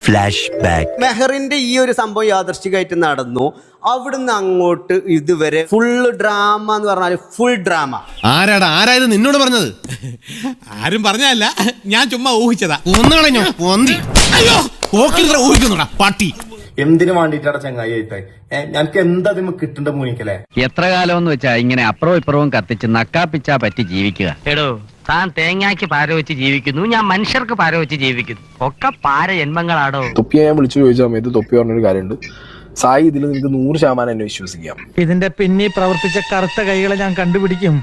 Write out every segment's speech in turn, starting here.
Flash back. മെഹറിന്റെ ഈ ഒരു സംഭവം യാദൃശ്ചികമായിട്ട് നടന്നു. അവിടുന്ന് അങ്ങോട്ട് ഇതുവരെ ഫുള്ള് ഡ്രാമ എന്ന് പറഞ്ഞാൽ ഫുൾ ഡ്രാമ. ആരായത് നിന്നോട് പറഞ്ഞത്? ആരും പറഞ്ഞല്ല, ഞാൻ ചുമ്മാ ഊഹിച്ചതാ. ഒന്നുകളഞ്ഞോ ഊഹിക്കുന്നുടാ പട്ടി. എന്തിനു വേണ്ടിട്ടാണ് ചങ്ങായി ആയിട്ടായി ഞങ്ങൾക്ക് എന്താ കിട്ടേണ്ട മൂനിക്കല്ലേ? എത്ര കാലം എന്ന് വെച്ചാ ഇങ്ങനെ അപ്പുറവും ഇപ്പുറവും കത്തിച്ച് നക്കാപ്പിച്ചാ പറ്റി ജീവിക്കുക. എടോ, താൻ തേങ്ങാക്ക് പാര വെച്ച് ജീവിക്കുന്നു, ഞാൻ മനുഷ്യർക്ക് പാര വെച്ച് ജീവിക്കുന്നു. ഒക്കെ പാര ജന്മങ്ങളാടോ. തൊപ്പിയെ ഞാൻ വിളിച്ചു ചോദിച്ച സമയത്ത് തൊപ്പി പറഞ്ഞൊരു കാര്യമുണ്ട്, സായി ഇതിൽ നിനക്ക് 100% എന്നെ വിശ്വസിക്കാം. ഇതിന്റെ പിന്നെ പ്രവർത്തിച്ച കറുത്ത കൈകളെ ഞാൻ കണ്ടുപിടിക്കും.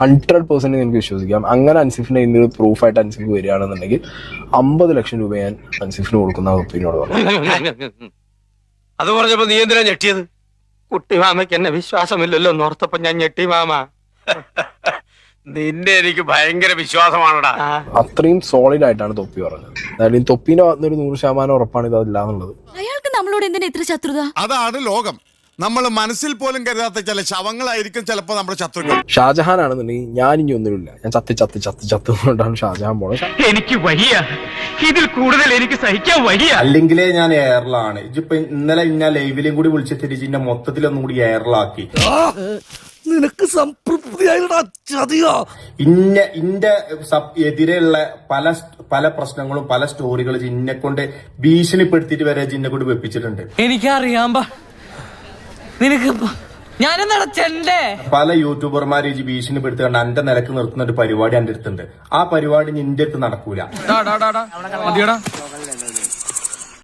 100% എനിക്ക് വിശ്വസിക്കാം. അങ്ങനെ അൻസിഫിന്റെ ഇന്ന് പ്രൂഫായിട്ട് അൻസിഫ് വരികയാണെന്നുണ്ടെങ്കിൽ 50 ലക്ഷം രൂപ ഞാൻ അൻസിഫിന് കൊടുക്കുന്ന തൊപ്പിനോട് പറഞ്ഞു. അത് പറഞ്ഞപ്പോ നീ എന്തിനാ ഞെട്ടിയത്? കുട്ടി മാമയ്ക്ക് എന്നെ വിശ്വാസമില്ലല്ലോ എന്നോർത്തപ്പോ ഞാൻ ഞെട്ടി മാമ. നിന്നെ എനിക്ക് ഭയങ്കര വിശ്വാസമാണടാ. അത്രയും സോളിഡ് ആയിട്ടാണ് തൊപ്പി പറഞ്ഞത്. അതായത് ഈ തൊപ്പിന്റെ ഭാഗത്തുനിന്ന് 100% ഉറപ്പാണ് ഇതല്ല എന്നുള്ളത്. അയാൾക്ക് നമ്മളോട് എന്തിനാ ഇത്ര ശത്രുത? അതാണ് ലോകം. നമ്മൾ മനസ്സിൽ പോലും കരുതാത്ത ചില ശവങ്ങളായിരിക്കും ചിലപ്പോ നമ്മുടെ ശത്രുക്കൾ. ഷാജഹാൻ ആണെന്നുണ്ടെങ്കിൽ ഞാൻ ഇനി ഒന്നുമില്ല, ഞാൻ ചത്തുകൊണ്ടാണ് ഷാജഹാൻ പോണത്. എനിക്ക് വയ്യ, ഇതിൽ കൂടുതൽ എനിക്ക് സഹിക്കാൻ വയ്യ. അല്ലെങ്കിലേ ഞാൻ എയറിലാണ്. ഇതിപ്പോ ഇന്നലെ ഇന്ന ലൈവിലും കൂടി വിളിച്ച് തിരിച്ച് ഇന്നെ മൊത്തത്തിലൊന്നും കൂടി എയറിലാക്കി. നിനക്ക് സംതൃപ്തിയായിട്ടാ? ഇന്റെ എതിരെയുള്ള പല പ്രശ്നങ്ങളും പല സ്റ്റോറികളും ഇന്നെ കൊണ്ട് ഭീഷണിപ്പെടുത്തിയിട്ട് വരെ ജിന്നെ കൊണ്ട് വെപ്പിച്ചിട്ടുണ്ട്. എനിക്കറിയാം, നിനക്ക് പല യൂട്യൂബർമാർ ഈ ഭീഷണിപ്പെടുത്തിക്കൊണ്ട് എന്റെ നിലക്ക് നിർത്തുന്ന ഒരു പരിപാടി എന്റെ അടുത്തുണ്ട്. ആ പരിപാടി നിന്റെ അടുത്ത് നടക്കൂല.